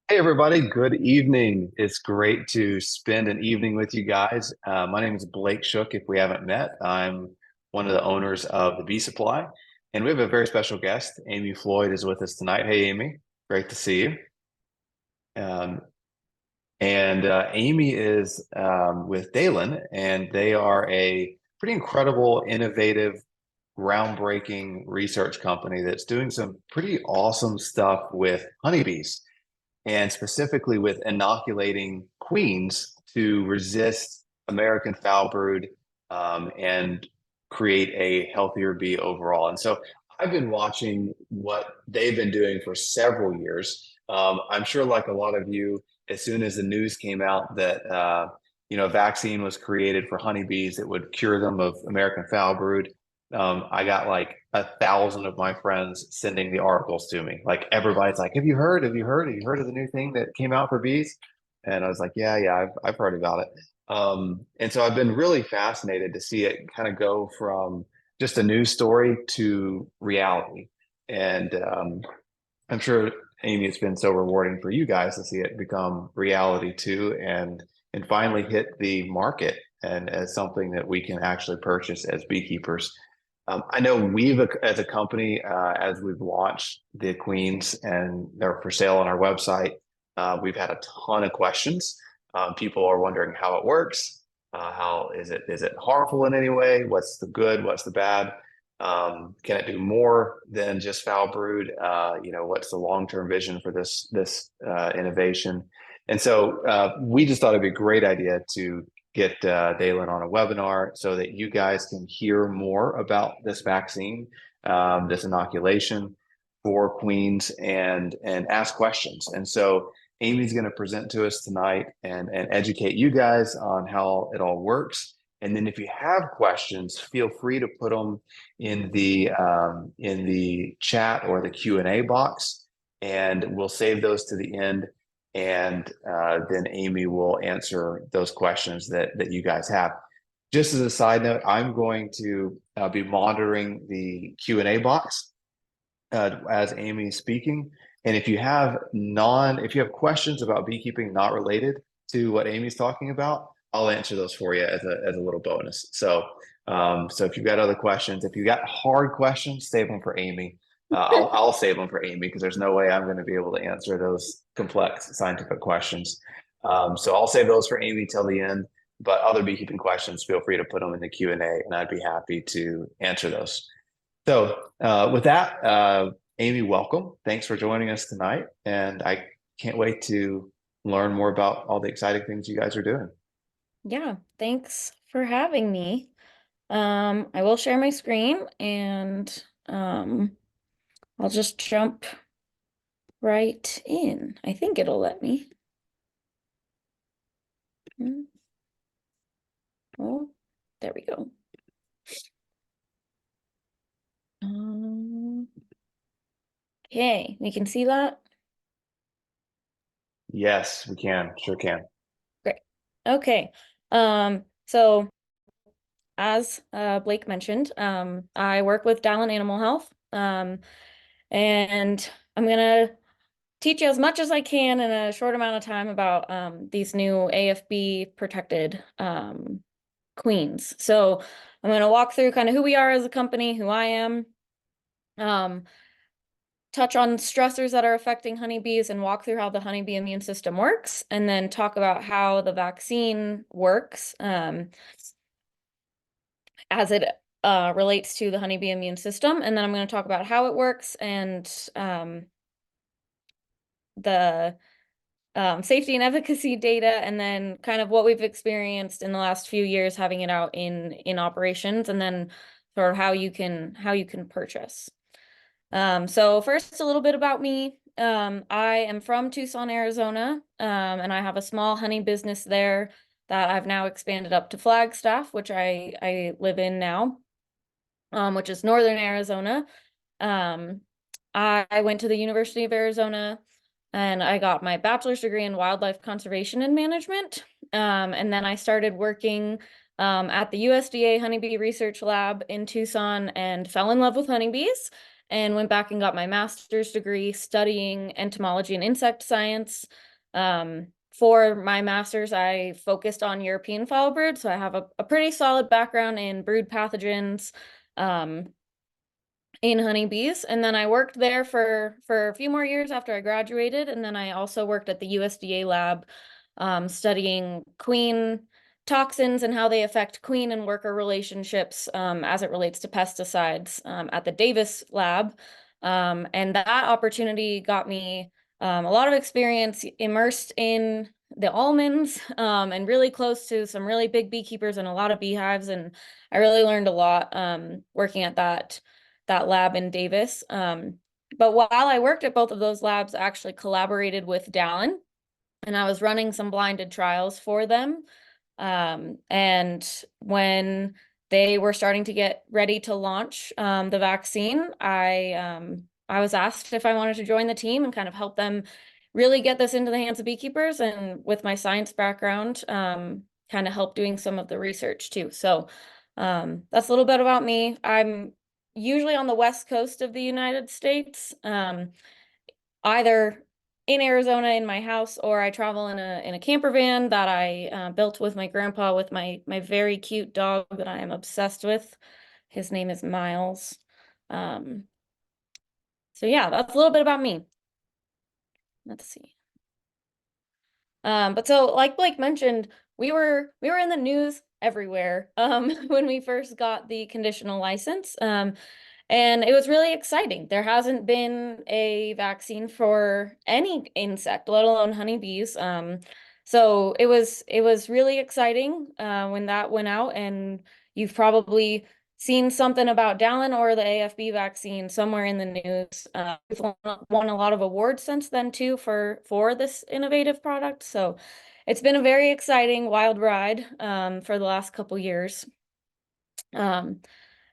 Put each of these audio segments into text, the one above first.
Hey everybody, good evening. It's great to spend an evening with you guys. My name is Blake Shook. If we haven't met, I'm one of the owners of the Bee Supply, and we have a very special guest. Amy Floyd is with us tonight. Hey Amy, great to see you. Um, and Amy is with Dalan, and they are a pretty incredible, innovative, groundbreaking research company that's doing some pretty awesome stuff with honeybees and specifically with inoculating queens to resist American foul brood and create a healthier bee overall. And so I've been watching what they've been doing for several years. I'm sure, like a lot of you, as soon as the news came out that a vaccine was created for honeybees that would cure them of American foul brood, I got like 1,000 of my friends sending the articles to me. Like everybody's like, "Have you heard? Have you heard? Have you heard of the new thing that came out for bees?" And I was like, "Yeah, yeah, I've heard about it." And so I've been really fascinated to see it kind of go from just a news story to reality. And I'm sure, Amy, it's been so rewarding for you guys to see it become reality too, and finally hit the market and as something that we can actually purchase as beekeepers. I know as a company, as we've launched the queens and they're for sale on our website, we've had a ton of questions. People are wondering how it works. How is it harmful in any way? What's the good? What's the bad? Can it do more than just foul brood? What's the long-term vision for this innovation? And so we just thought it'd be a great idea to get Dalan on a webinar so that you guys can hear more about this vaccine, this inoculation for queens, and ask questions. And so Amy's going to present to us tonight and educate you guys on how it all works. And then if you have questions, feel free to put them in the chat or the Q&A box, and we'll save those to the end. And then Amy will answer those questions that you guys have. Just as a side note, I'm going to be monitoring the Q&A box as Amy's speaking. And if you have questions about beekeeping not related to what Amy's talking about, I'll answer those for you as a little bonus. So if you've got other questions, if you've got hard questions, save them for Amy. I'll save them for Amy because there's no way I'm going to be able to answer those complex scientific questions. So I'll save those for Amy till the end. But other beekeeping questions, feel free to put them in the Q&A, and I'd be happy to answer those. So with that, Amy, welcome. Thanks for joining us tonight, and I can't wait to learn more about all the exciting things you guys are doing. Yeah, thanks for having me. I will share my screen and I'll just jump right in. I think it'll let me. Oh, there we go. Okay, we can see that. Yes, we can. Sure can. Great. Okay. So as Blake mentioned, I work with Dalan Animal Health. And I'm gonna teach you as much as I can in a short amount of time about these new AFB protected queens. So I'm going to walk through kind of who we are as a company, who I am, touch on stressors that are affecting honeybees and walk through how the honeybee immune system works, and then talk about how the vaccine works as it relates to the honeybee immune system. And then I'm going to talk about how it works and the safety and efficacy data, and then kind of what we've experienced in the last few years having it out in operations, and then sort of how you can purchase. So first, a little bit about me. I am from Tucson, Arizona, and I have a small honey business there that I've now expanded up to Flagstaff, which I live in now, which is northern Arizona. I went to the University of Arizona and I got my bachelor's degree in wildlife conservation and management. And then I started working at the USDA Honeybee Research Lab in Tucson and fell in love with honeybees and went back and got my master's degree studying entomology and insect science. For my master's, I focused on European foulbrood, so I have a pretty solid background in brood pathogens in honeybees. And then I worked there for a few more years after I graduated. And then I also worked at the USDA lab studying queen toxins and how they affect queen and worker relationships as it relates to pesticides at the Davis lab. And that opportunity got me a lot of experience immersed in the almonds and really close to some really big beekeepers and a lot of beehives. And I really learned a lot working at that lab in Davis. But while I worked at both of those labs, I actually collaborated with Dalan, and I was running some blinded trials for them. And when they were starting to get ready to launch the vaccine, I was asked if I wanted to join the team and kind of help them really get this into the hands of beekeepers. And with my science background, kind of help doing some of the research too. So that's a little bit about me. I'm usually on the West Coast of the United States, either in Arizona in my house, or I travel in a camper van that I built with my grandpa with my very cute dog that I am obsessed with. His name is Miles. So yeah, that's a little bit about me. Let's see. But so like Blake mentioned, we were in the news everywhere when we first got the conditional license. And it was really exciting. There hasn't been a vaccine for any insect, let alone honeybees. So it was really exciting when that went out, and you've probably seen something about Dalan or the AFB vaccine somewhere in the news. We've won a lot of awards since then too for this innovative product. So it's been a very exciting wild ride for the last couple years.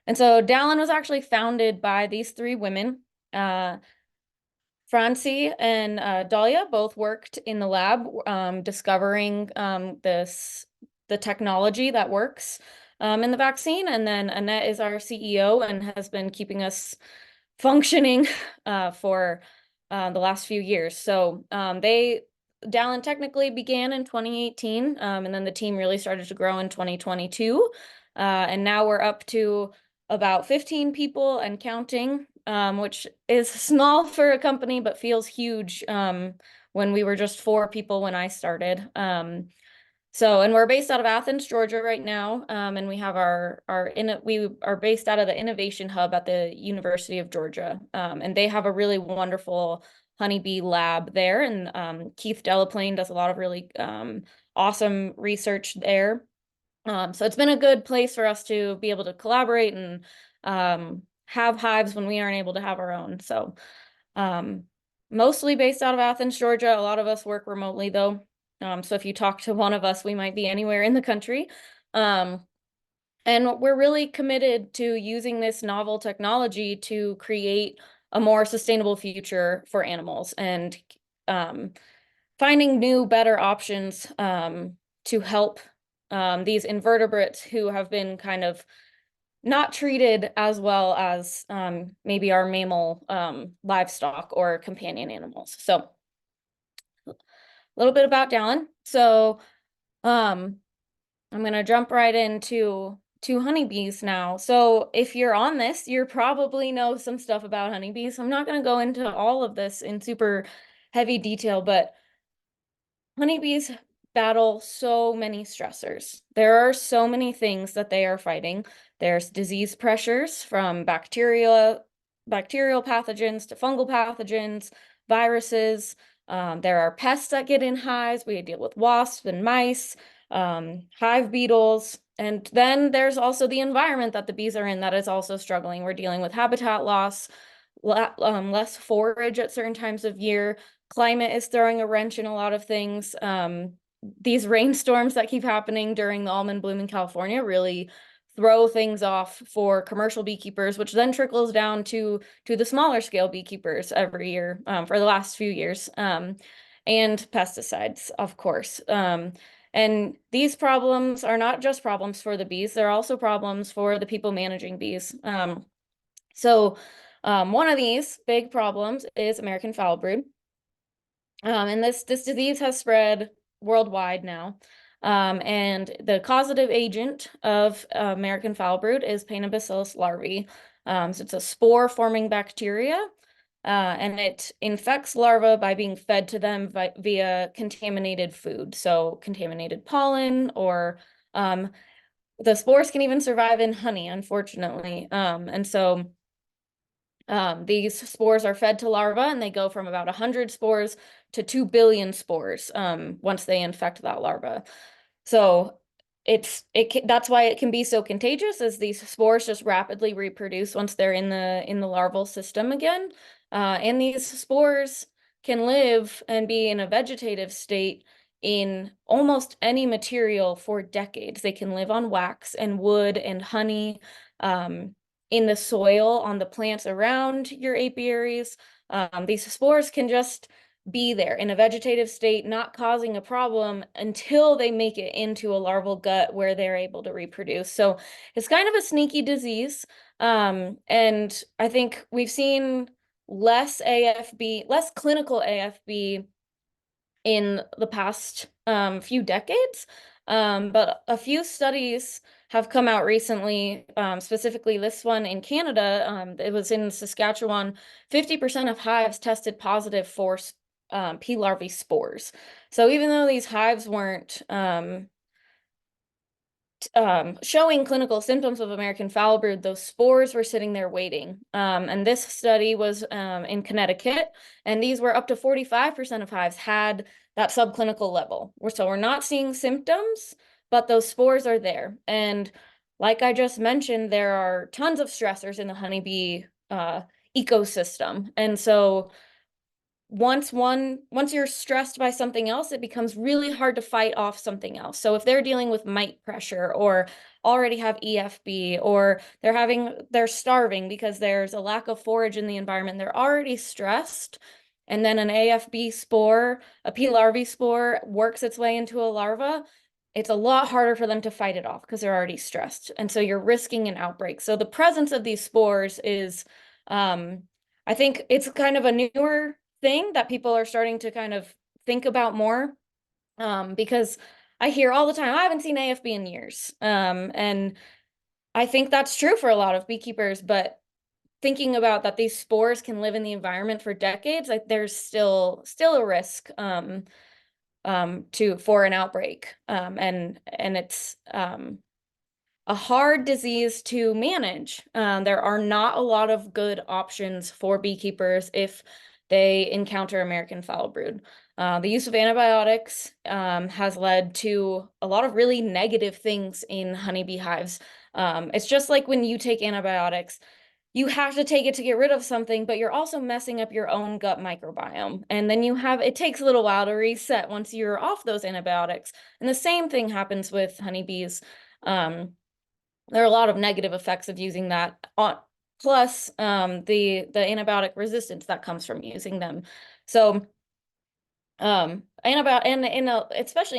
And so Dalan was actually founded by these three women. Francie and Dahlia both worked in the lab discovering the technology that works in the vaccine. And then Annette is our CEO and has been keeping us functioning for the last few years. So Dalan technically began in 2018, and then the team really started to grow in 2022. And now we're up to about 15 people and counting, which is small for a company, but feels huge when we were just 4 people when I started. And we're based out of Athens, Georgia right now, and we have we are based out of the Innovation Hub at the University of Georgia, and they have a really wonderful honeybee lab there, and Keith Delaplane does a lot of really awesome research there. So it's been a good place for us to be able to collaborate and have hives when we aren't able to have our own. So mostly based out of Athens, Georgia. A lot of us work remotely though. So if you talk to one of us, we might be anywhere in the country. And we're really committed to using this novel technology to create a more sustainable future for animals and finding new, better options to help these invertebrates who have been kind of not treated as well as maybe our mammal livestock or companion animals. So a little bit about Dalan. So I'm gonna jump right into honeybees now. So if you're on this, you probably know some stuff about honeybees. I'm not gonna go into all of this in super heavy detail, but honeybees battle so many stressors. There are so many things that they are fighting. There's disease pressures from bacterial pathogens to fungal pathogens, viruses. There are pests that get in hives. We deal with wasps and mice, hive beetles. And then there's also the environment that the bees are in that is also struggling. We're dealing with habitat loss, less forage at certain times of year. Climate is throwing a wrench in a lot of things. These rainstorms that keep happening during the almond bloom in California really throw things off for commercial beekeepers, which then trickles down to the smaller scale beekeepers every year for the last few years, and pesticides, of course. And these problems are not just problems for the bees, they're also problems for the people managing bees. So One of these big problems is American foul brood. And this disease has spread worldwide now. And the causative agent of American foul brood is Painobacillus larvae. So it's a spore-forming bacteria, and it infects larvae by being fed to them via contaminated food. So contaminated pollen, or the spores can even survive in honey, unfortunately. And so these spores are fed to larvae, and they go from about 100 spores to 2 billion spores once they infect that larva. So that's why it can be so contagious, as these spores just rapidly reproduce once they're in the larval system again. And these spores can live and be in a vegetative state in almost any material for decades. They can live on wax and wood and honey, in the soil, on the plants around your apiaries. These spores can just be there in a vegetative state, not causing a problem until they make it into a larval gut where they're able to reproduce. So it's kind of a sneaky disease. And I think we've seen less clinical AFB in the past few decades. But a few studies have come out recently, specifically this one in Canada. It was in Saskatchewan. 50% of hives tested positive for P. larvae spores. So even though these hives weren't showing clinical symptoms of American foul brood, those spores were sitting there waiting. And this study was in Connecticut, and these were up to 45% of hives had that subclinical level. So we're not seeing symptoms, but those spores are there. And like I just mentioned, there are tons of stressors in the honeybee ecosystem. And so once you're stressed by something else, it becomes really hard to fight off something else. So if they're dealing with mite pressure, or already have EFB, or they're starving because there's a lack of forage in the environment, they're already stressed, and then an AFB spore, a P. larvae spore, works its way into a larva, it's a lot harder for them to fight it off because they're already stressed. And so you're risking an outbreak. So the presence of these spores is, I think it's kind of a newer thing that people are starting to kind of think about more, because I hear all the time, I haven't seen AFB in years. And I think that's true for a lot of beekeepers, but thinking about that these spores can live in the environment for decades, like there's still a risk for an outbreak. And it's a hard disease to manage. There are not a lot of good options for beekeepers if they encounter American foul brood. The use of antibiotics has led to a lot of really negative things in honeybee hives. It's just like when you take antibiotics, you have to take it to get rid of something, but you're also messing up your own gut microbiome. And then it takes a little while to reset once you're off those antibiotics. And the same thing happens with honeybees. There are a lot of negative effects of using that, plus the antibiotic resistance that comes from using them. So especially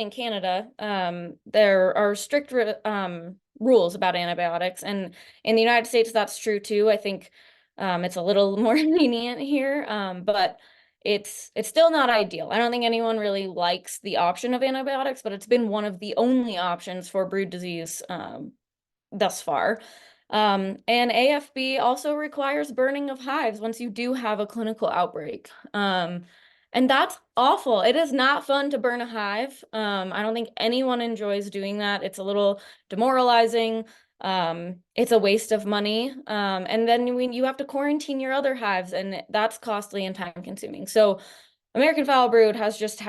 in Canada, there are strict rules about antibiotics, and in the United States that's true too. I think it's a little more lenient here, but it's still not ideal. I don't think anyone really likes the option of antibiotics, but it's been one of the only options for brood disease thus far. And AFB also requires burning of hives once you do have a clinical outbreak. And that's awful. It is not fun to burn a hive. I don't think anyone enjoys doing that. It's a little demoralizing. It's a waste of money. And then when you have to quarantine your other hives, and that's costly and time consuming. So American foul brood has just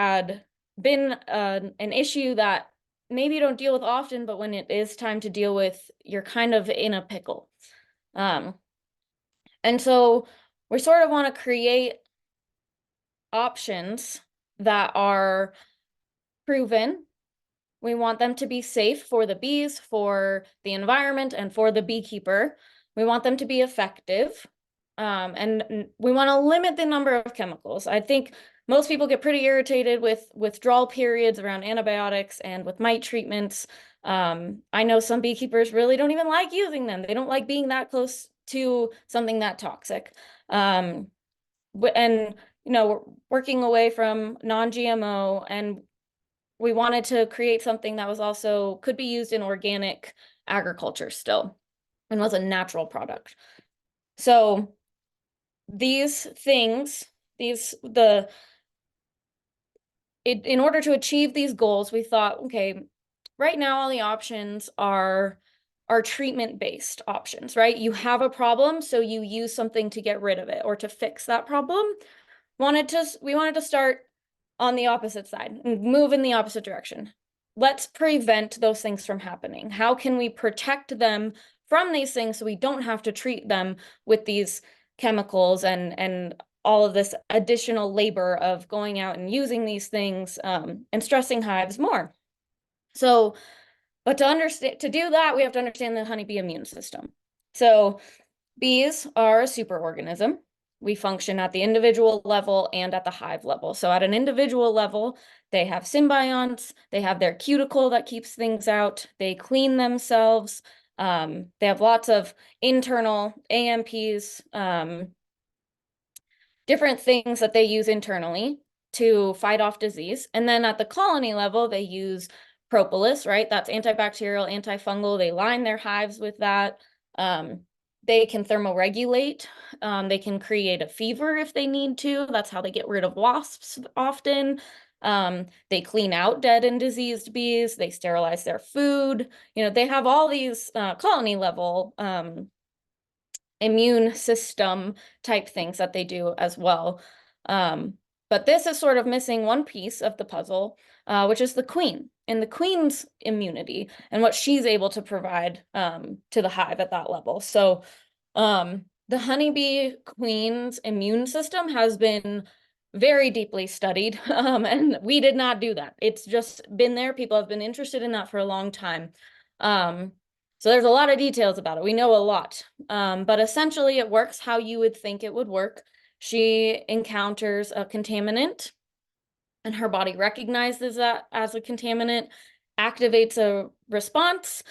been an issue that maybe you don't deal with often, but when it is time to deal with, you're kind of in a pickle. And so we sort of want to create options that are proven. We want them to be safe for the bees, for the environment, and for the beekeeper. We want them to be effective. And we want to limit the number of chemicals. I think most people get pretty irritated with withdrawal periods around antibiotics and with mite treatments. I know some beekeepers really don't even like using them. They don't like being that close to something that toxic. And, we're working away from non-GMO, and we wanted to create something that was also could be used in organic agriculture still and was a natural product. So these things, in order to achieve these goals, we thought, okay, right now all the options are treatment-based options, right? You have a problem, so you use something to get rid of it or to fix that problem. We wanted to start on the opposite side and move in the opposite direction. Let's prevent those things from happening. How can we protect them from these things so we don't have to treat them with these chemicals and all of this additional labor of going out and using these things and stressing hives more. So, but to do that, we have to understand the honeybee immune system. So bees are a superorganism. We function at the individual level and at the hive level. So at an individual level, they have symbionts, they have their cuticle that keeps things out, they clean themselves, they have lots of internal AMPs, different things that they use internally to fight off disease. And then at the colony level, they use propolis, right? That's antibacterial, antifungal. They line their hives with that. They can thermoregulate. They can create a fever if they need to. That's how they get rid of wasps often. They clean out dead and diseased bees. They sterilize their food. They have all these colony level immune system type things that they do as well. But this is sort of missing one piece of the puzzle, which is the queen and the queen's immunity and what she's able to provide to the hive at that level. So the honeybee queen's immune system has been very deeply studied, and we did not do that. It's just been there. People have been interested in that for a long time. So there's a lot of details about it. We know a lot, but essentially it works how you would think it would work. She encounters a contaminant and her body recognizes that as a contaminant, activates a response,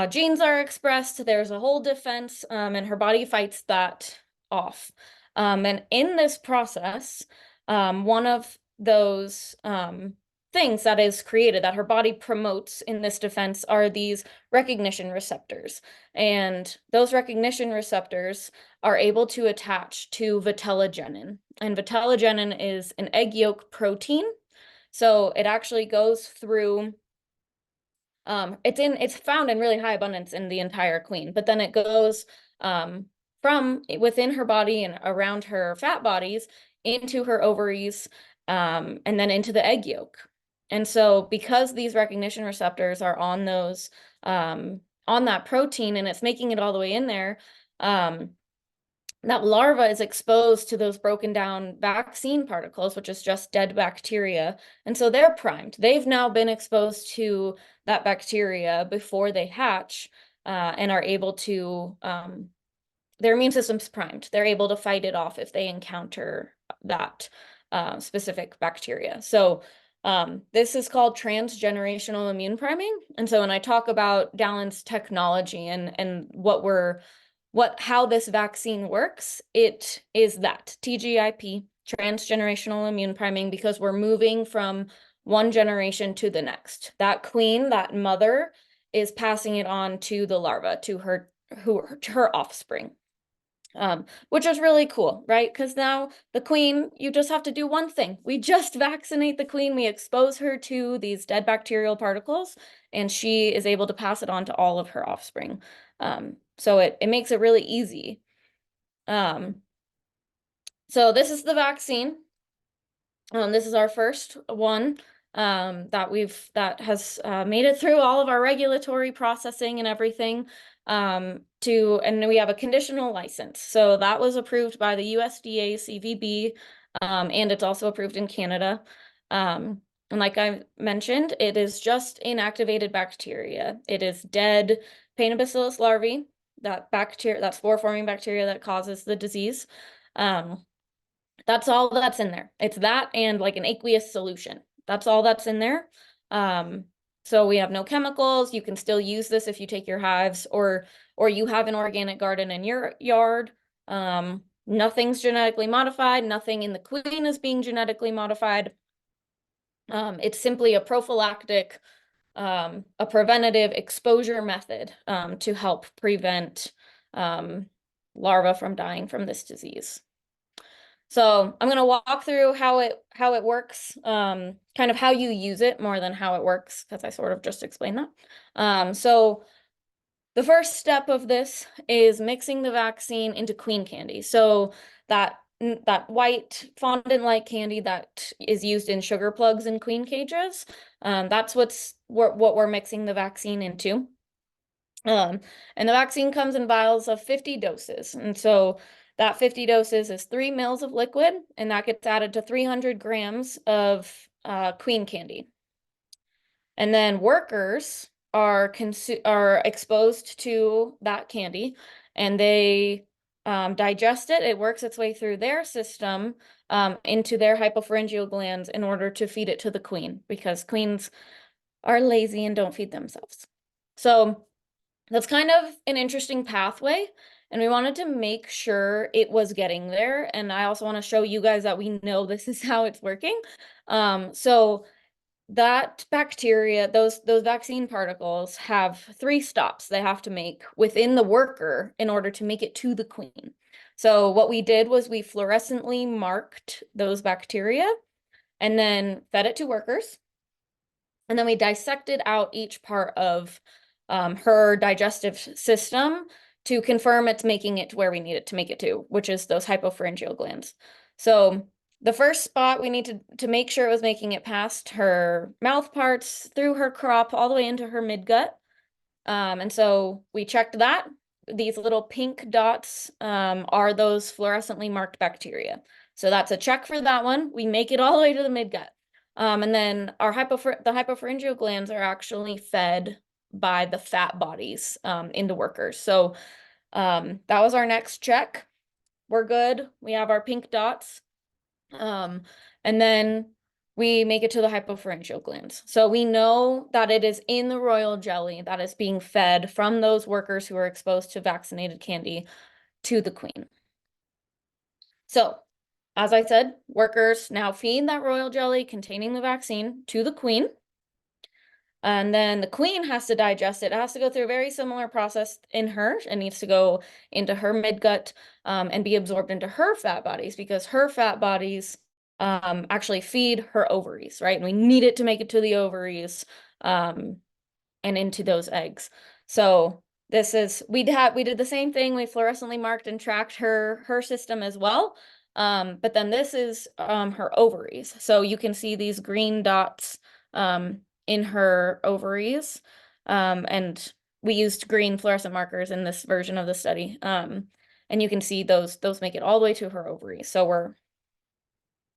genes are expressed, there's a whole defense, and her body fights that off. And in this process, one of those things that is created that her body promotes in this defense are these recognition receptors. And those recognition receptors are able to attach to vitellogenin. And vitellogenin is an egg yolk protein. So it actually goes through, it's found in really high abundance in the entire queen, but then it goes from within her body and around her fat bodies into her ovaries, and then into the egg yolk. And so because these recognition receptors are on those, on that protein and it's making it all the way in there, that larva is exposed to those broken down vaccine particles, which is just dead bacteria. And so they're primed. They've now been exposed to that bacteria before they hatch, and are able to, their immune system's primed. They're able to fight it off if they encounter that specific bacteria. So this is called transgenerational immune priming. And so when I talk about Dalan's technology and how this vaccine works, it is that TGIP, transgenerational immune priming, because we're moving from one generation to the next. That queen, that mother, is passing it on to the larva, to her offspring. Which is really cool, right? Because now the queen, you just have to do one thing. We just vaccinate the queen, we expose her to these dead bacterial particles, and she is able to pass it on to all of her offspring. So it makes it really easy. So this is the vaccine. This is our first one that has made it through all of our regulatory processing and everything. And we have a conditional license. So that was approved by the USDA CVB, and it's also approved in Canada. And like I mentioned, it is just inactivated bacteria. It is dead Painobacillus larvae, that spore-forming bacteria that causes the disease. That's all that's in there. It's that and like an aqueous solution. That's all that's in there. So we have no chemicals. You can still use this if you take your hives, or or you have an organic garden in your yard, nothing's genetically modified, nothing in the queen is being genetically modified. It's simply a prophylactic, a preventative exposure method to help prevent larvae from dying from this disease. So I'm going to walk through how it works, kind of how you use it more than how it works, because I sort of just explained that. So the first step of this is mixing the vaccine into queen candy. So that white fondant-like candy that is used in sugar plugs and queen cages, that's what we're mixing the vaccine into. And the vaccine comes in vials of 50 doses. And so that 50 doses is 3 mils of liquid, and that gets added to 300 grams of queen candy. And then workers are exposed to that candy, and they digest it. It works its way through their system into their hypopharyngeal glands in order to feed it to the queen, because queens are lazy and don't feed themselves. So that's kind of an interesting pathway, and we wanted to make sure it was getting there. And I also want to show you guys that we know this is how it's working. So that bacteria, those vaccine particles have 3 stops they have to make within the worker in order to make it to the queen. So what we did was we fluorescently marked those bacteria and then fed it to workers. And then we dissected out each part of her digestive system to confirm it's making it to where we need it to make it to, which is those hypopharyngeal glands. So the first spot, we need to make sure it was making it past her mouth parts, through her crop, all the way into her midgut. And so we checked that. These little pink dots are those fluorescently marked bacteria. So that's a check for that one. We make it all the way to the midgut. And then the hypopharyngeal glands are actually fed by the fat bodies in the workers. So that was our next check. We're good. We have our pink dots. And then we make it to the hypopharyngeal glands. So we know that it is in the royal jelly that is being fed from those workers who are exposed to vaccinated candy to the queen. So, as I said, workers now feed that royal jelly containing the vaccine to the queen. And then the queen has to digest it. It has to go through a very similar process in her. It needs to go into her midgut and be absorbed into her fat bodies, because her fat bodies actually feed her ovaries, right? And we need it to make it to the ovaries and into those eggs. So we did the same thing. We fluorescently marked and tracked her system as well. But then this is her ovaries. So you can see these green dots in her ovaries. And we used green fluorescent markers in this version of the study. And you can see those make it all the way to her ovaries. So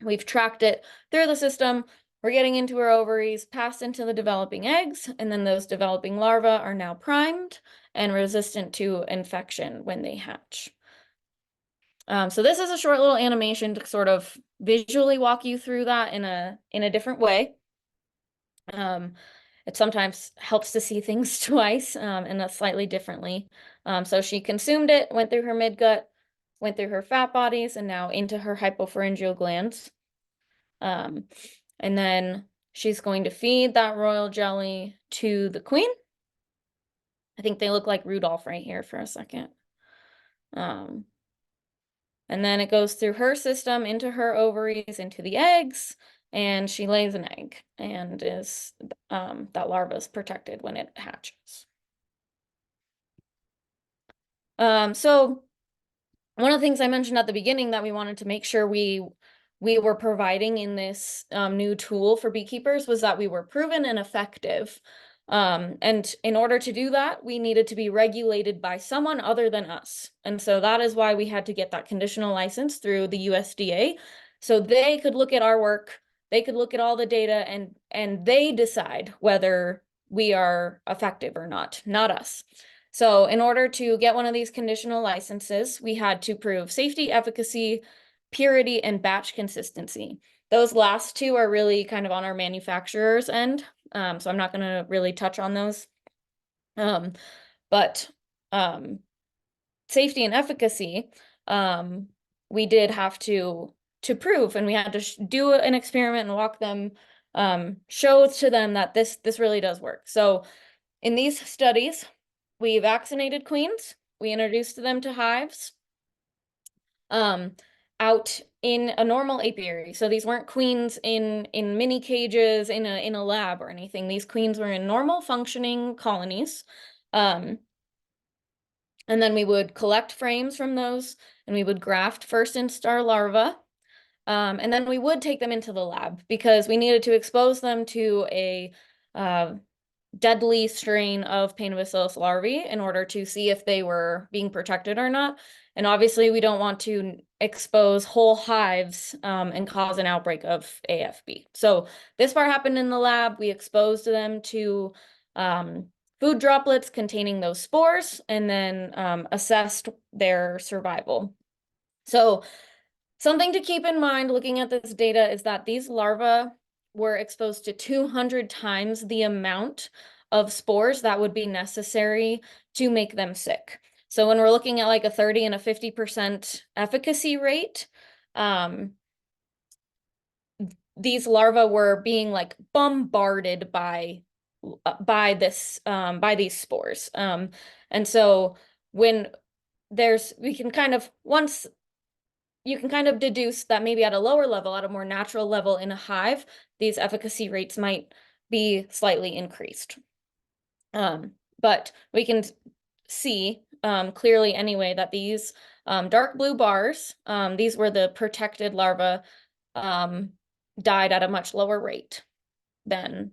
we've tracked it through the system. We're getting into her ovaries, passed into the developing eggs, and then those developing larvae are now primed and resistant to infection when they hatch. So this is a short little animation to sort of visually walk you through that in a different way. It sometimes helps to see things twice and slightly differently. So she consumed it, went through her midgut, went through her fat bodies, and now into her hypopharyngeal glands. And then she's going to feed that royal jelly to the queen. I think they look like Rudolph right here for a second. And then it goes through her system into her ovaries, into the eggs, and she lays an egg and is that larva is protected when it hatches. So one of the things I mentioned at the beginning that we wanted to make sure we were providing in this new tool for beekeepers was that we were proven and effective. And in order to do that, we needed to be regulated by someone other than us. And so that is why we had to get that conditional license through the USDA. So they could look at our work, they could look at all the data, and they decide whether we are effective or not us. So in order to get one of these conditional licenses, we had to prove safety, efficacy, purity, and batch consistency. Those last 2 are really kind of on our manufacturer's end. So I'm not going to really touch on those. But um, safety and efficacy, we did have to prove, and we had to do an experiment and walk them, show to them that this really does work. So in these studies, we vaccinated queens, we introduced them to hives, out in a normal apiary. So these weren't queens in mini cages in a lab or anything. These queens were in normal functioning colonies. And then we would collect frames from those, and we would graft first instar larvae. And then we would take them into the lab because we needed to expose them to a deadly strain of pain bacillus larvae in order to see if they were being protected or not. And obviously, we don't want to expose whole hives and cause an outbreak of AFB. So this part happened in the lab. We exposed them to food droplets containing those spores, and then assessed their survival. So something to keep in mind looking at this data is that these larvae were exposed to 200 times the amount of spores that would be necessary to make them sick. So when we're looking at like a 30 and a 50% efficacy rate, these larvae were being like bombarded by these spores. And so when we can kind of, once you can kind of deduce that maybe at a lower level, at a more natural level in a hive, these efficacy rates might be slightly increased. But we can see clearly anyway that these dark blue bars, these were the protected larvae, died at a much lower rate than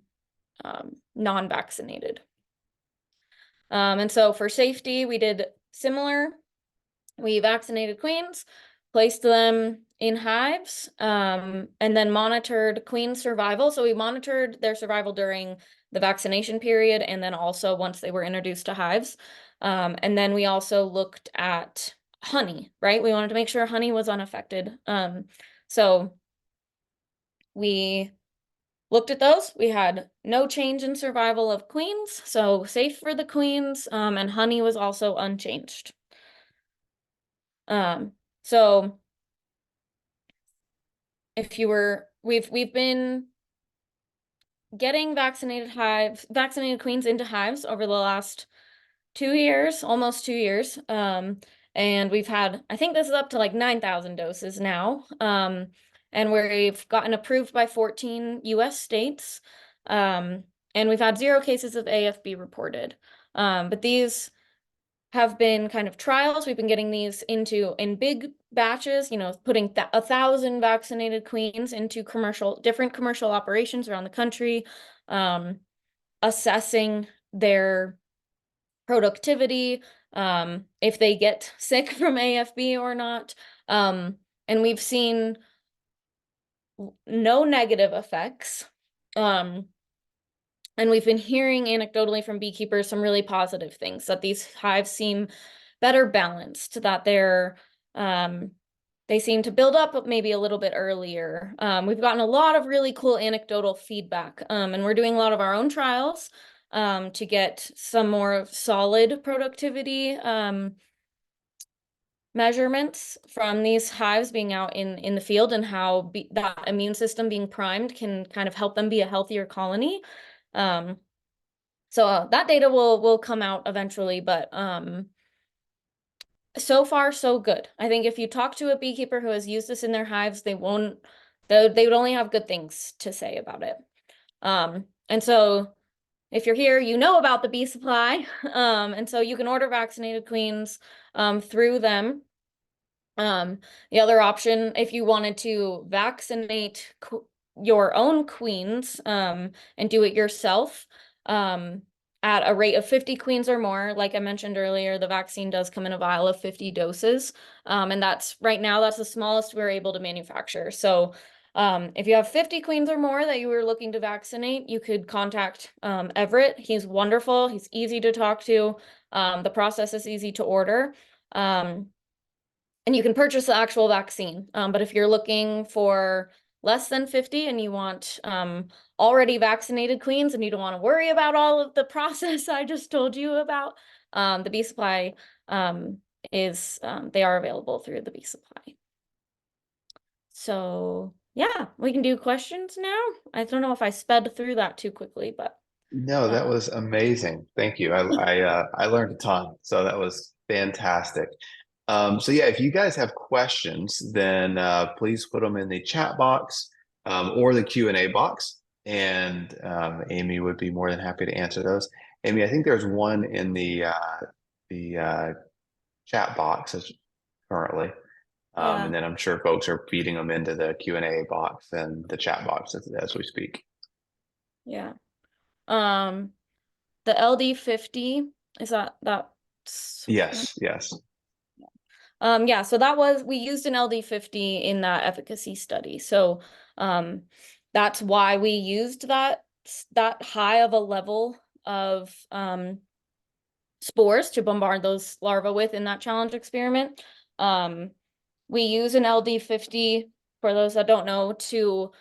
non-vaccinated. And so for safety, we did similar. We vaccinated queens, placed them in hives, and then monitored queen survival. So we monitored their survival during the vaccination period, and then also once they were introduced to hives. And then we also looked at honey, right? We wanted to make sure honey was unaffected. So we looked at those. We had no change in survival of queens, so safe for the queens, and honey was also unchanged. So if you were, we've been getting vaccinated queens into hives over the last 2 years, almost 2 years. And we've had, I think this is up to like 9,000 doses now. And we've gotten approved by 14 US states. And we've had 0 cases of AFB reported. But these have been kind of trials. We've been getting these in big batches, putting 1,000 vaccinated queens into different commercial operations around the country, assessing their productivity, if they get sick from AFB or not. And we've seen no negative effects. And we've been hearing anecdotally from beekeepers some really positive things, that these hives seem better balanced, that they seem to build up maybe a little bit earlier. We've gotten a lot of really cool anecdotal feedback, and we're doing a lot of our own trials to get some more solid productivity measurements from these hives being out in the field, and how that immune system being primed can kind of help them be a healthier colony. So that data will come out eventually, but so far so good. I think if you talk to a beekeeper who has used this in their hives, they would only have good things to say about it. And so if you're here, you know about the bee supply, and so you can order vaccinated queens through them. The other option, if you wanted to vaccinate your own queens and do it yourself at a rate of 50 queens or more, like I mentioned earlier, the vaccine does come in a vial of 50 doses, and right now that's the smallest we're able to manufacture. So if you have 50 queens or more that you were looking to vaccinate, you could contact Everett. He's wonderful. He's easy to talk to. The process is easy to order. And you can purchase the actual vaccine. But if you're looking for less than 50 and you want already vaccinated queens and you don't want to worry about all of the process I just told you about, the bee supply is they are available through the bee supply. So yeah, we can do questions now. I don't know if I sped through that too quickly, but No, that was amazing. Thank you. I learned a ton, so that was fantastic. So yeah, if you guys have questions, then please put them in the chat box or the Q&A box, and Amy would be more than happy to answer those. Amy, I think there's one in the chat box currently, yeah, and then I'm sure folks are feeding them into the Q&A box and the chat box as we speak. yeah. Um, the LD50 is that's Yes, yes. yeah, so we used an LD50 in that efficacy study. So that's why we used that high of a level of spores to bombard those larvae with in that challenge experiment. We use an LD50, for those that don't know, to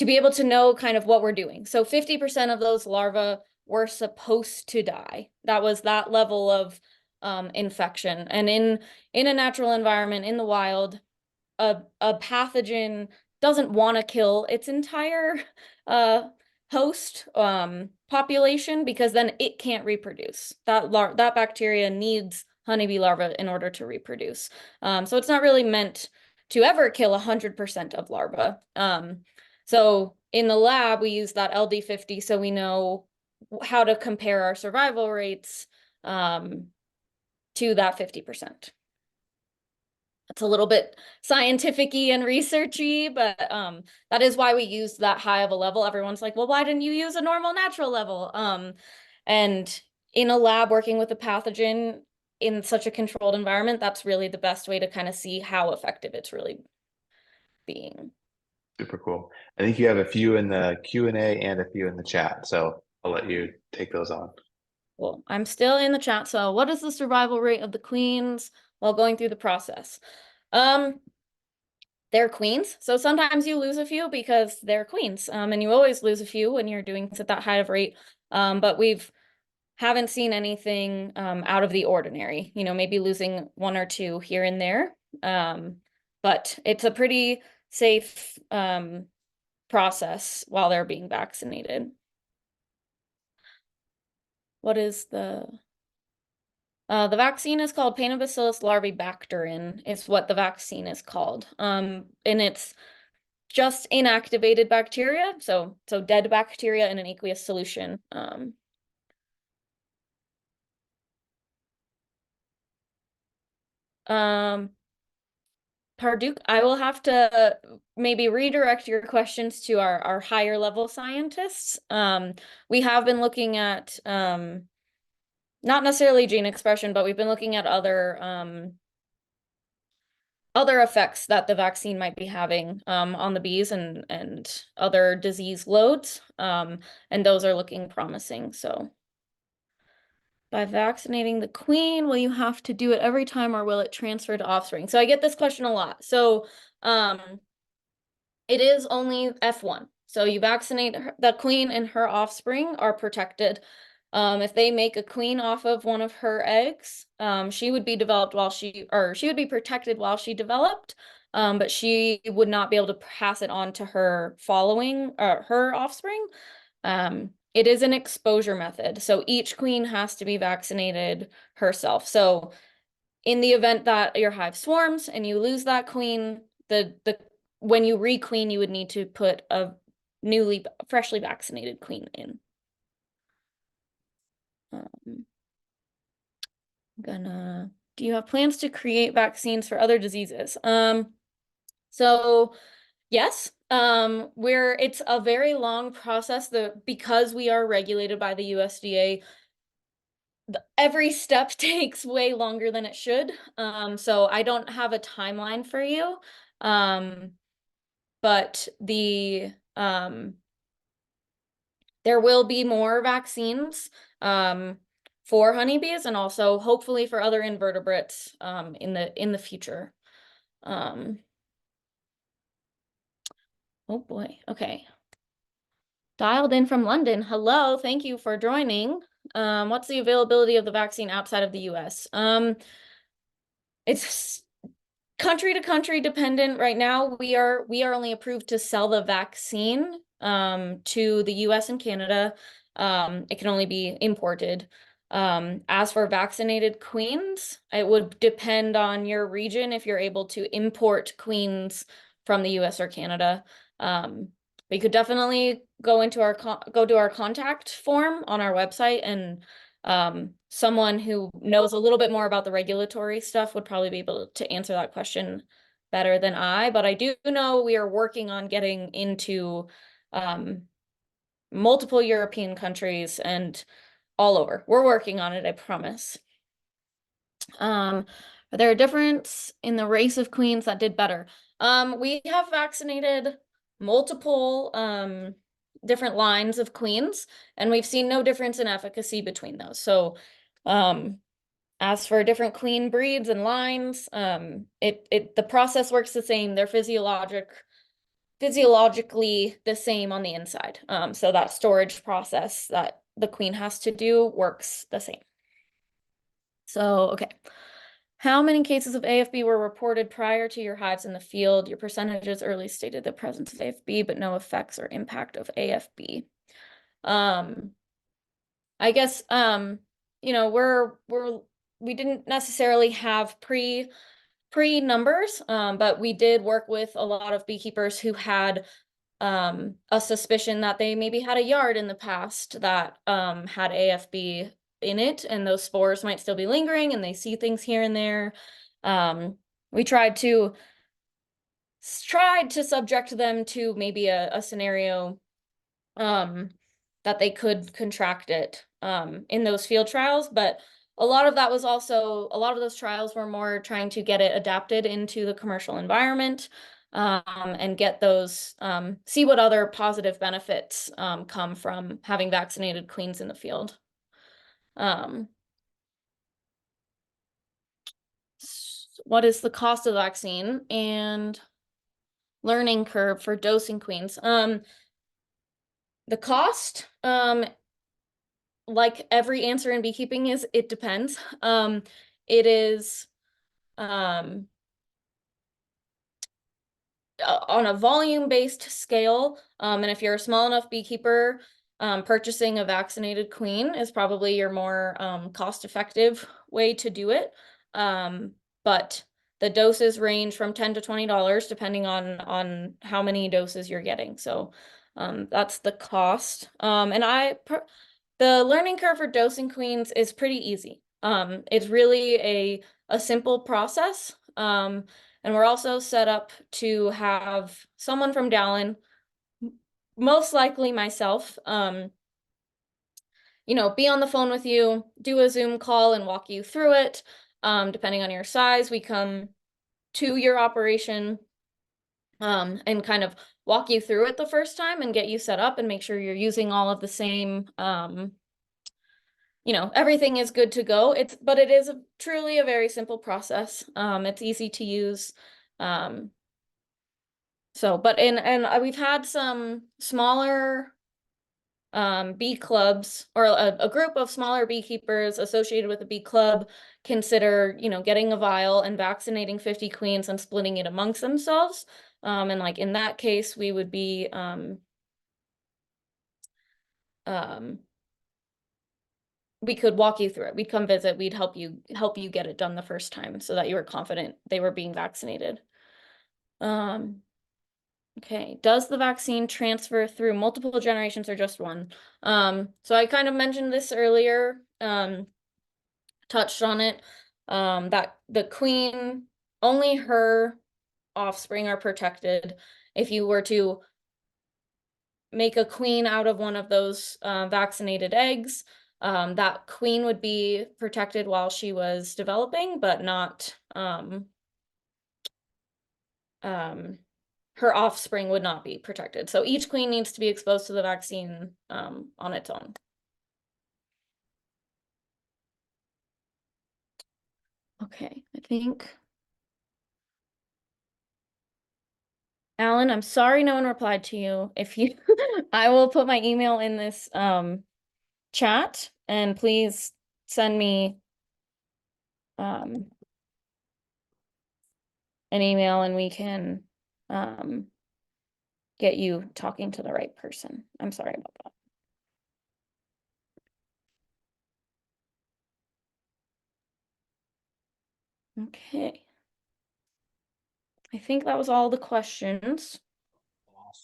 be able to know kind of what we're doing. So 50% of those larvae were supposed to die. That was that level of infection. And in a natural environment, in the wild, a pathogen doesn't want to kill its entire host population, because then it can't reproduce. That bacteria needs honeybee larvae in order to reproduce. So it's not really meant to ever kill 100% of larvae. So in the lab, we use that LD50 so we know how to compare our survival rates to that 50%. It's a little bit scientific-y and researchy, but that is why we use that high of a level. Everyone's like, well, why didn't you use a normal natural level? And in a lab working with a pathogen in such a controlled environment, that's really the best way to kind of see how effective it's really being. Super cool. I think you have a few in the Q&A and a few in the chat, so I'll let you take those on. Well, I'm still in the chat. So what is the survival rate of the queens while going through the process? They're queens, so sometimes you lose a few because they're queens, and you always lose a few when you're doing at that high of rate. But we've haven't seen anything out of the ordinary. You know, maybe losing one or two here and there, but it's a pretty safe process while they're being vaccinated. What is the vaccine is called Paenobacillus larvibacterin, is what the vaccine is called. And it's just inactivated bacteria, so dead bacteria in an aqueous solution. Parduk, I will have to maybe redirect your questions to our higher level scientists. We have been looking at not necessarily gene expression, but we've been looking at other effects that the vaccine might be having on the bees and other disease loads, and those are looking promising. So by vaccinating the queen, will you have to do it every time, or will it transfer to offspring? So I get this question a lot. So it is only F1. So you vaccinate the queen, and her offspring are protected. If they make a queen off of one of her eggs, she would be developed she would be protected while she developed, but she would not be able to pass it on to her her offspring. It is an exposure method, so each queen has to be vaccinated herself. So in the event that your hive swarms and you lose that queen, when you requeen, you would need to put a freshly vaccinated queen in. Do you have plans to create vaccines for other diseases? So yes, it's a very long process because we are regulated by the USDA. Every step takes way longer than it should. So I don't have a timeline for you. But there will be more vaccines for honeybees, and also hopefully for other invertebrates in the future. Oh boy, okay. Dialed in from London. Hello, thank you for joining. What's the availability of the vaccine outside of the US? It's country to country dependent. Right now, we are only approved to sell the vaccine to the US and Canada. It can only be imported. As for vaccinated queens, it would depend on your region if you're able to import queens from the US or Canada. We could definitely go to our contact form on our website, and someone who knows a little bit more about the regulatory stuff would probably be able to answer that question better than I. But I do know we are working on getting into multiple European countries and all over. We're working on it, I promise. Are there a difference in the race of queens that did better? We have vaccinated multiple different lines of queens, and we've seen no difference in efficacy between those. So as for different queen breeds and lines, the process works the same. They're physiologically the same on the inside. So that storage process that the queen has to do works the same. So, okay. How many cases of AFB were reported prior to your hives in the field? Your percentages early stated the presence of AFB, but no effects or impact of AFB. I guess, you know, we didn't necessarily have pre numbers, but we did work with a lot of beekeepers who had a suspicion that they maybe had a yard in the past that had AFB in it, and those spores might still be lingering, and they see things here and there. We tried to subject them to maybe a scenario that they could contract it in those field trials, but a lot of those trials were more trying to get it adapted into the commercial environment, and get those, see what other positive benefits come from having vaccinated queens in the field. What is the cost of the vaccine and learning curve for dosing queens? The cost, like every answer in beekeeping, is it depends. It is on a volume-based scale, and if you're a small enough beekeeper, purchasing a vaccinated queen is probably your more cost-effective way to do it. But the doses range from $10 to $20 depending on how many doses you're getting. So that's the cost. And the learning curve for dosing queens is pretty easy. It's really a simple process. And we're also set up to have someone from Dalan, most likely myself, you know, be on the phone with you, do a Zoom call and walk you through it. Depending on your size, we come to your operation and kind of walk you through it the first time and get you set up and make sure you're using all of the same, you know, everything is good to go. But it is truly a very simple process. It's easy to use. So, but we've had some smaller bee clubs, or a group of smaller beekeepers associated with a bee club consider, you know, getting a vial and vaccinating 50 queens and splitting it amongst themselves. And like in that case, we would be we could walk you through it. We'd come visit, we'd help you get it done the first time so that you were confident they were being vaccinated. Okay, does the vaccine transfer through multiple generations or just one? So I kind of mentioned this earlier, touched on it, that the queen, only her offspring are protected. If you were to make a queen out of one of those vaccinated eggs, that queen would be protected while she was developing, but not her offspring would not be protected. So each queen needs to be exposed to the vaccine on its own. Okay, I think. Alan, I'm sorry no one replied to you. If you, I will put my email in this chat, and please send me an email and we can get you talking to the right person. I'm sorry about that. Okay. I think that was all the questions.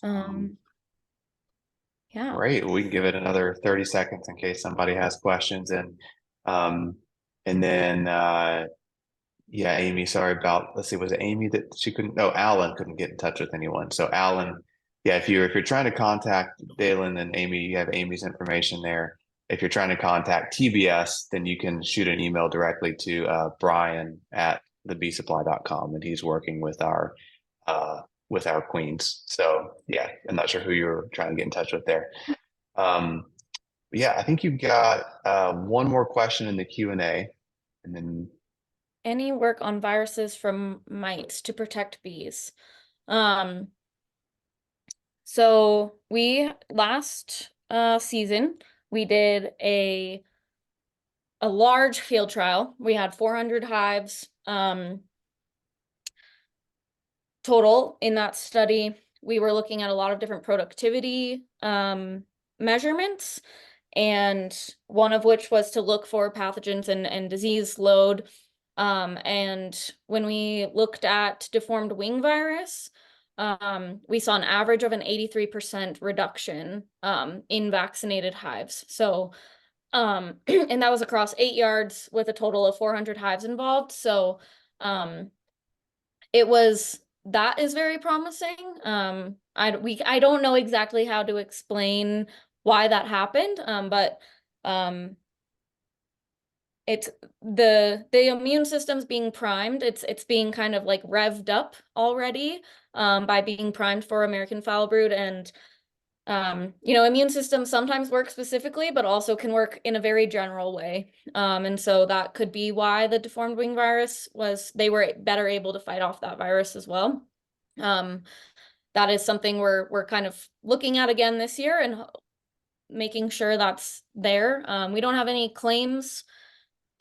Yeah. Great. We can give it another 30 seconds in case somebody has questions. And then yeah, Amy, sorry about, let's see, was it Amy that she couldn't, no, Alan couldn't get in touch with anyone. So Alan, yeah, if you're trying to contact Dalan and Amy, you have Amy's information there. If you're trying to contact TBS, then you can shoot an email directly to Brian at thebsupply.com, and he's working with our queens. So yeah, I'm not sure who you're trying to get in touch with there. Um, yeah, I think you've got one more question in the Q&A, and then Any work on viruses from mites to protect bees? So we last season we did a large field trial. We had 400 hives total in that study. We were looking at a lot of different productivity measurements, and one of which was to look for pathogens and disease load. And when we looked at deformed wing virus, we saw an average of an 83% reduction in vaccinated hives. So, and that was across 8 yards with a total of 400 hives involved. So, that is very promising. I don't know exactly how to explain why that happened, but it's the immune system's being primed. It's being kind of like revved up already by being primed for American foul brood. And immune systems sometimes work specifically, but also can work in a very general way. And so that could be why the deformed wing virus they were better able to fight off that virus as well. That is something we're kind of looking at again this year and making sure that's there. We don't have any claims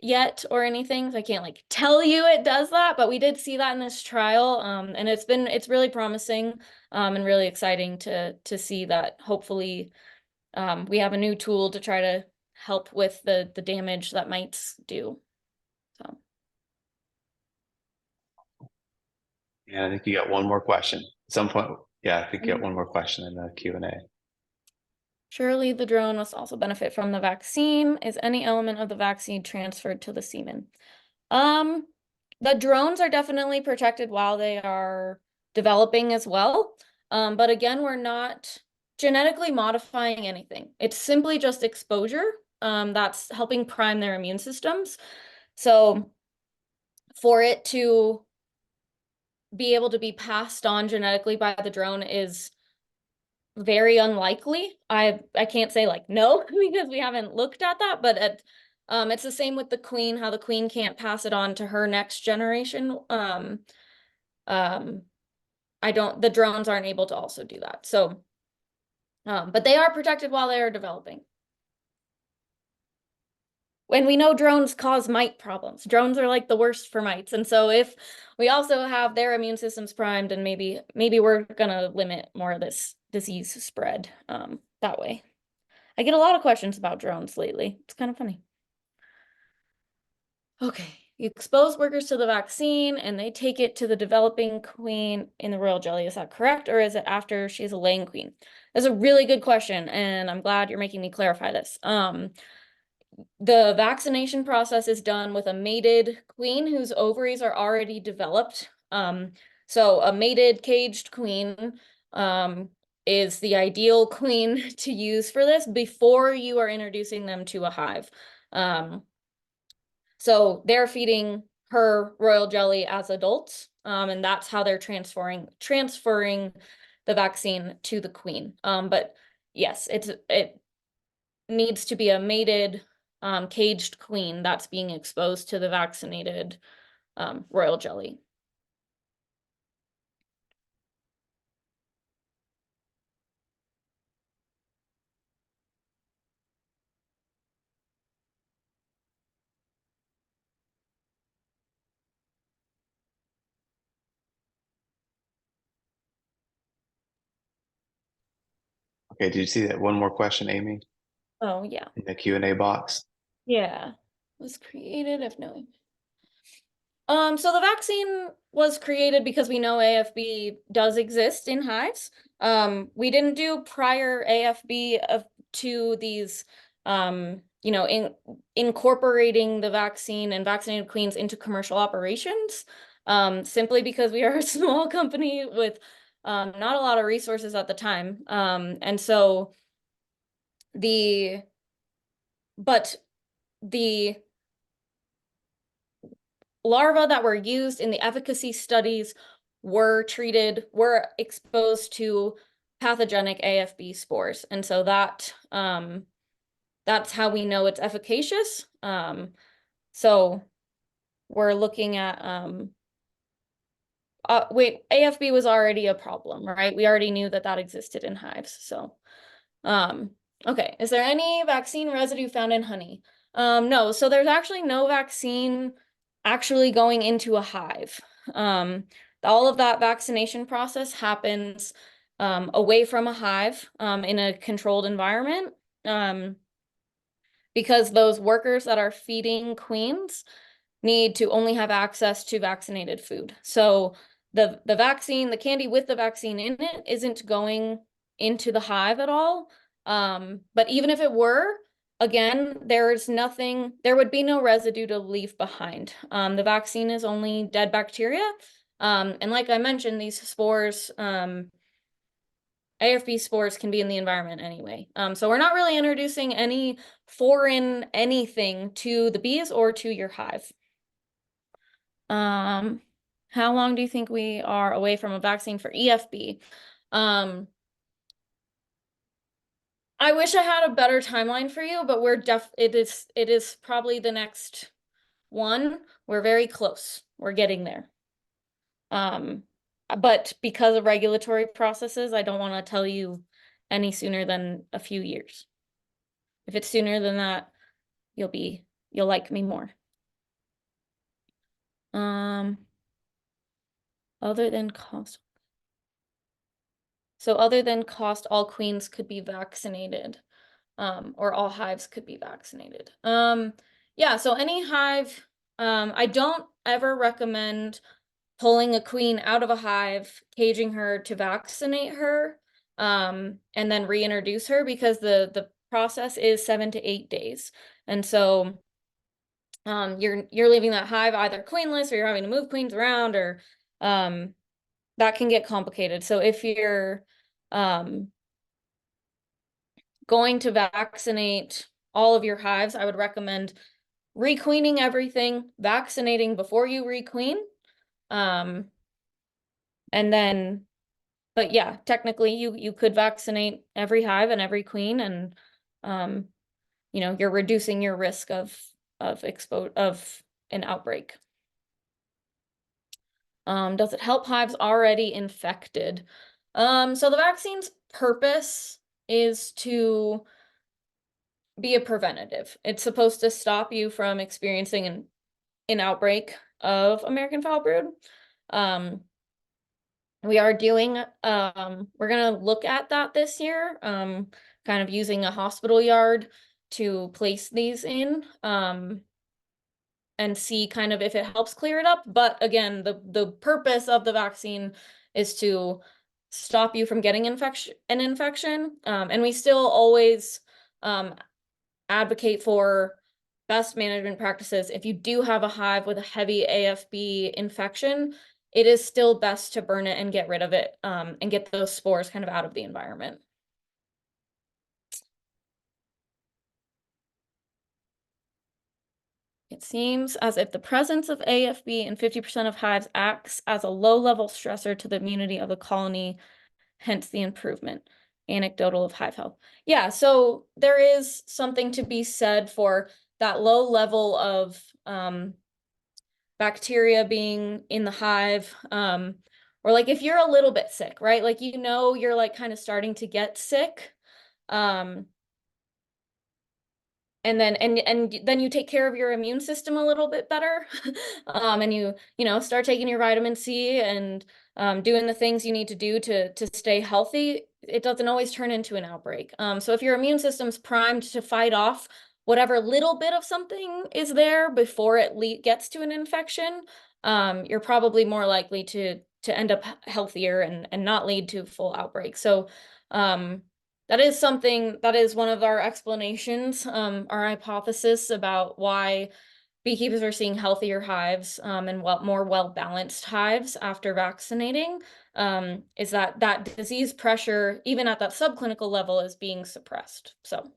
yet or anything, so I can't like tell you it does that, but we did see that in this trial, and it's really promising and really exciting to see that. Hopefully we have a new tool to try to help with the damage that mites do. So yeah, I think you got one more question at some point. Yeah, I think you got one more question in the Q&A. surely the drone must also benefit from the vaccine. Is any element of the vaccine transferred to the semen? The drones are definitely protected while they are developing as well. But again, we're not genetically modifying anything. It's simply just exposure that's helping prime their immune systems. So for it to be able to be passed on genetically by the drone is very unlikely. I can't say like no because we haven't looked at that, but it's the same with the queen, how the queen can't pass it on to her next generation. The drones aren't able to also do that. So, but they are protected while they are developing. When we know drones cause mite problems, drones are like the worst for mites. And so if we also have their immune systems primed, and maybe we're gonna limit more of this disease spread that way. I get a lot of questions about drones lately. It's kind of funny. Okay, you expose workers to the vaccine and they take it to the developing queen in the royal jelly. Is that correct? Or is it after she's a laying queen? That's a really good question, and I'm glad you're making me clarify this. The vaccination process is done with a mated queen whose ovaries are already developed. So a mated caged queen is the ideal queen to use for this before you are introducing them to a hive. So they're feeding her royal jelly as adults, and that's how they're transferring the vaccine to the queen. But yes, it needs to be a mated caged queen that's being exposed to the vaccinated royal jelly. Okay, did you see that one more question, Amy, Oh yeah. in the Q&A box? Yeah. Was created if no. So the vaccine was created because we know AFB does exist in hives. We didn't do prior AFB to these, incorporating the vaccine and vaccinated queens into commercial operations, simply because we are a small company with not a lot of resources at the time. And so the, but the larvae that were used in the efficacy studies were exposed to pathogenic AFB spores. And so that's how we know it's efficacious. So we're looking at, AFB was already a problem, right? We already knew that that existed in hives. So, okay. Is there any vaccine residue found in honey? No, so there's actually no vaccine actually going into a hive. All of that vaccination process happens away from a hive in a controlled environment, because those workers that are feeding queens need to only have access to vaccinated food. So the vaccine, the candy with the vaccine in it, isn't going into the hive at all. But even if it were, again, there would be no residue to leave behind. The vaccine is only dead bacteria. And like I mentioned, these spores, AFB spores can be in the environment anyway. So we're not really introducing any foreign anything to the bees or to your hive. How long do you think we are away from a vaccine for EFB? I wish I had a better timeline for you, but it is probably the next one. We're very close. We're getting there. But because of regulatory processes, I don't want to tell you any sooner than a few years. If it's sooner than that, you'll like me more. Other than cost. So other than cost, all queens could be vaccinated, or all hives could be vaccinated. Yeah, so any hive, I don't ever recommend pulling a queen out of a hive, caging her to vaccinate her, and then reintroduce her, because the process is 7 to 8 days. And so you're leaving that hive either queenless, or you're having to move queens around, or that can get complicated. So if you're going to vaccinate all of your hives, I would recommend requeening everything, vaccinating before you requeen. And then, but yeah, technically you could vaccinate every hive and every queen, and you're reducing your risk of an outbreak. Does it help hives already infected? So the vaccine's purpose is to be a preventative. It's supposed to stop you from experiencing an outbreak of American foul brood. We are doing, we're gonna look at that this year, kind of using a hospital yard to place these in, and see kind of if it helps clear it up. But again, the purpose of the vaccine is to stop you from getting an infection. And we still always advocate for best management practices. If you do have a hive with a heavy AFB infection, it is still best to burn it and get rid of it, and get those spores kind of out of the environment. It seems as if the presence of AFB in 50% of hives acts as a low-level stressor to the immunity of the colony, hence the improvement. Anecdotal of hive health. Yeah, so there is something to be said for that low level of bacteria being in the hive, or like if you're a little bit sick, right? Like, you're like kind of starting to get sick, and then you take care of your immune system a little bit better, and you start taking your vitamin C and doing the things you need to do to stay healthy. it doesn't always turn into an outbreak. So if your immune system's primed to fight off whatever little bit of something is there before it gets to an infection, you're probably more likely to end up healthier and not lead to full outbreak. So that is something that is one of our explanations, our hypothesis about why beekeepers are seeing healthier hives and more well-balanced hives after vaccinating, is that disease pressure, even at that subclinical level, is being suppressed. So.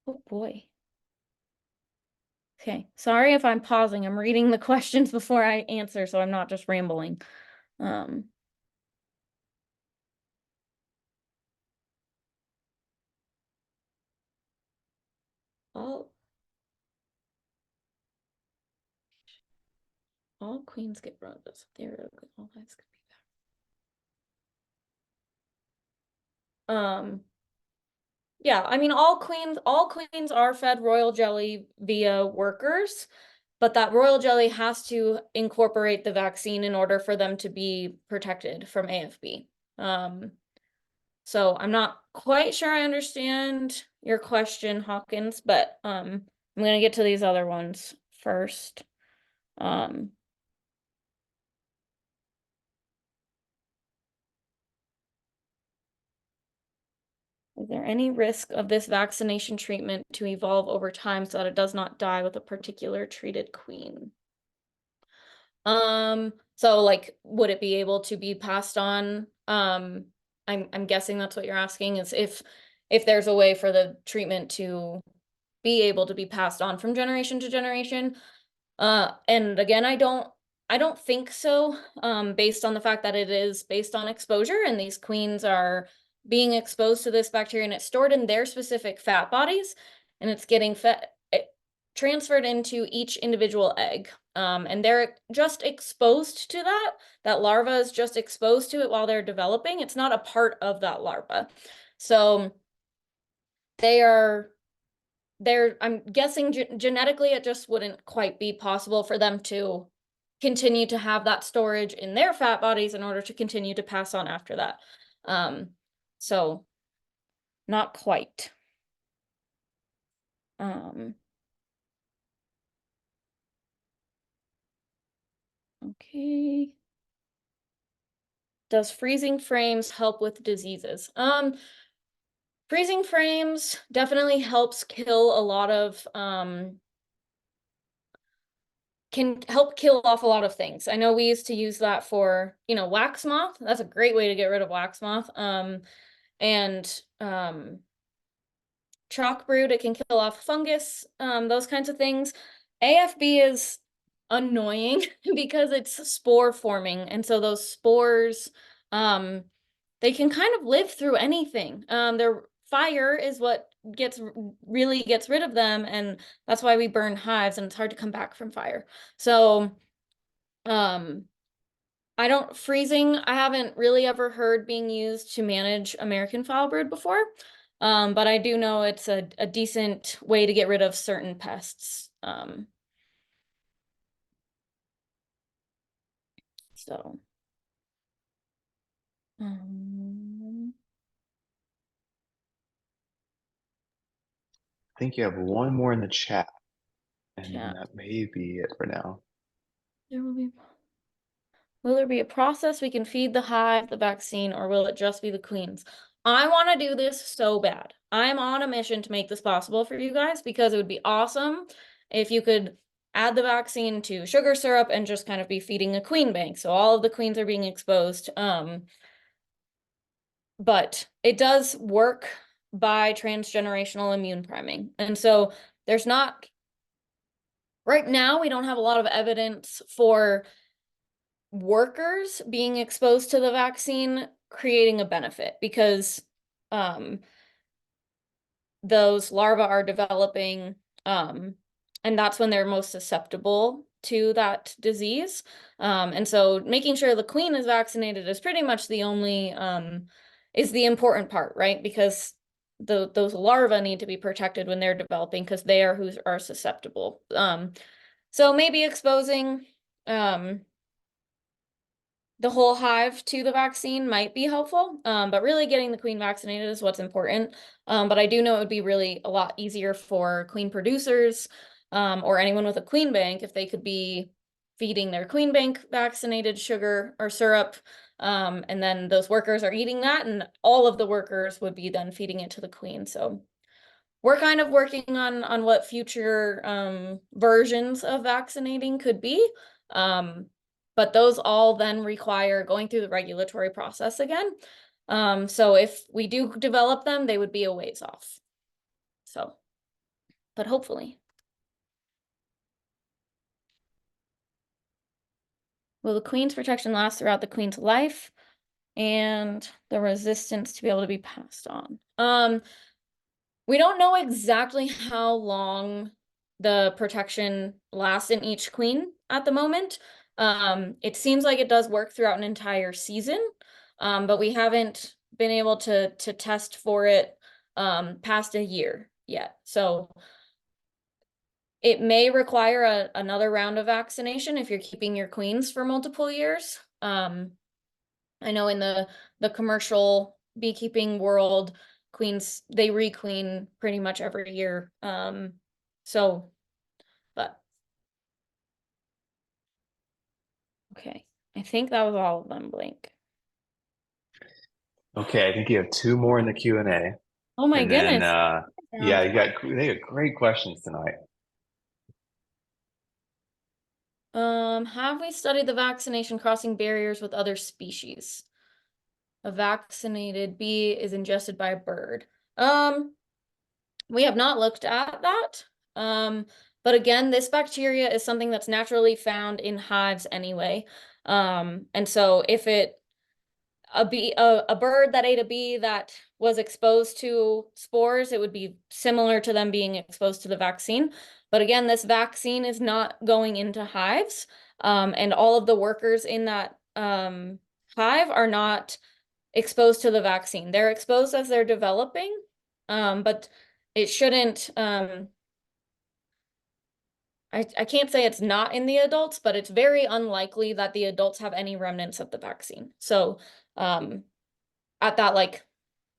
Oh boy. Okay, sorry if I'm pausing. I'm reading the questions before I answer, so I'm not just rambling. All queens get roses. Theoretically, all hives could be that. Yeah, I mean, all queens are fed royal jelly via workers, but that royal jelly has to incorporate the vaccine in order for them to be protected from AFB. So I'm not quite sure I understand your question, Hawkins, but I'm gonna get to these other ones first. Is there any risk of this vaccination treatment to evolve over time so that it does not die with a particular treated queen? So like, would it be able to be passed on? I'm guessing that's what you're asking, is if there's a way for the treatment to be able to be passed on from generation to generation. And again, I don't think so, based on the fact that it is based on exposure, and these queens are being exposed to this bacteria and it's stored in their specific fat bodies, and it's getting transferred into each individual egg. And they're just exposed to that. That larva is just exposed to it while they're developing. It's not a part of that larva. So I'm guessing genetically it just wouldn't quite be possible for them to continue to have that storage in their fat bodies in order to continue to pass on after that. So not quite. Okay. Does freezing frames help with diseases? Freezing frames definitely helps kill a lot of can help kill off a lot of things. I know we used to use that for, wax moth. That's a great way to get rid of wax moth. And chalk brood, it can kill off fungus, those kinds of things. AFB is annoying because it's spore forming, and so those spores, they can kind of live through anything. Their fire is what really gets rid of them, and that's why we burn hives, and it's hard to come back from fire. So freezing, I haven't really ever heard being used to manage American foulbrood before. But I do know it's a decent way to get rid of certain pests. So. I think you have one more in the chat, and Yeah. that may be it for now. Will there be a process we can feed the hive the vaccine, or will it just be the queens? I want to do this so bad. I'm on a mission to make this possible for you guys, because it would be awesome if you could add the vaccine to sugar syrup and just kind of be feeding a queen bank. So all of the queens are being exposed. But it does work by transgenerational immune priming. And so right now, we don't have a lot of evidence for workers being exposed to the vaccine creating a benefit, because those larvae are developing, and that's when they're most susceptible to that disease. And so making sure the queen is vaccinated is pretty much the only is the important part, right? Because those larvae need to be protected when they're developing because they are who are susceptible. So maybe exposing the whole hive to the vaccine might be helpful, but really getting the queen vaccinated is what's important. But I do know it would be really a lot easier for queen producers or anyone with a queen bank if they could be feeding their queen bank vaccinated sugar or syrup, and then those workers are eating that, and all of the workers would be then feeding it to the queen. So we're kind of working on what future versions of vaccinating could be. But those all then require going through the regulatory process again. So if we do develop them, they would be a ways off. So, but hopefully. Will the queen's protection last throughout the queen's life and the resistance to be able to be passed on? We don't know exactly how long the protection lasts in each queen at the moment. It seems like it does work throughout an entire season, but we haven't been able to test for it past a year yet. So it may require another round of vaccination if you're keeping your queens for multiple years. I know in the commercial beekeeping world, queens, they requeen pretty much every year. So, but okay. I think that was all of them, Blake. Okay, I think you have two more in the Q&A. Oh my And then, goodness. yeah, they got great questions tonight. Have we studied the vaccination crossing barriers with other species? A vaccinated bee is ingested by a bird. We have not looked at that. But again, this bacteria is something that's naturally found in hives anyway. And so if a bird that ate a bee that was exposed to spores, it would be similar to them being exposed to the vaccine. But again, this vaccine is not going into hives. And all of the workers in that hive are not exposed to the vaccine. They're exposed as they're developing, but it shouldn't, I can't say it's not in the adults, but it's very unlikely that the adults have any remnants of the vaccine. So at that like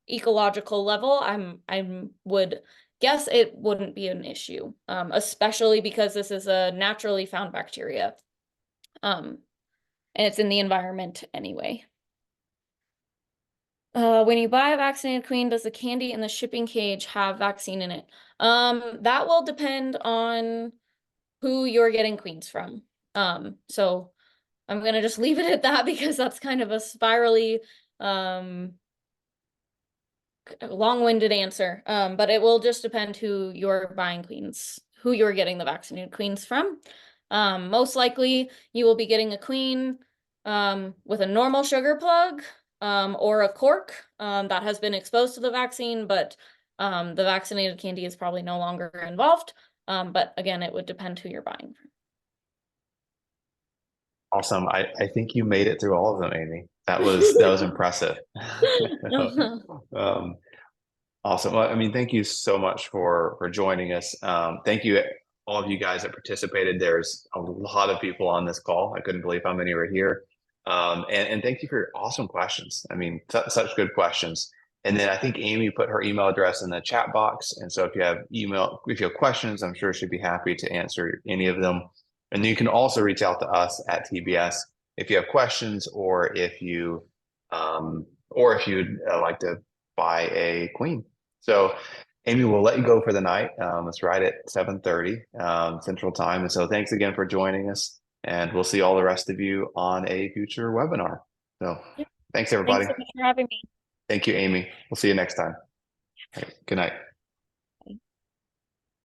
ecological level, I would guess it wouldn't be an issue, especially because this is a naturally found bacteria. And it's in the environment anyway. When you buy a vaccinated queen, does the candy in the shipping cage have vaccine in it? That will depend on who you're getting queens from. So I'm gonna just leave it at that because that's kind of a spirally, long-winded answer. But it will just depend who you're buying queens, who you're getting the vaccinated queens from. Most likely you will be getting a queen with a normal sugar plug or a cork that has been exposed to the vaccine, but the vaccinated candy is probably no longer involved. But again, it would depend who you're buying from. Awesome. I think you made it through all of them, Amy. That was impressive. Um, awesome. Well, I mean, thank you so much for joining us. Thank you all of you guys that participated. There's a lot of people on this call. I couldn't believe how many were here. And thank you for your awesome questions. I mean, such good questions. And then I think Amy put her email address in the chat box. And so if you have questions, I'm sure she'd be happy to answer any of them. And you can also reach out to us at TBS if you have questions or if you'd like to buy a queen. So Amy, we'll let you go for the night. It's right at 7:30 Central Time. And so thanks again for joining us. And we'll see all the rest of you on a future webinar. So thanks, everybody. Thanks so much for having me. Thank you, Amy. We'll see you next time. All right, good night.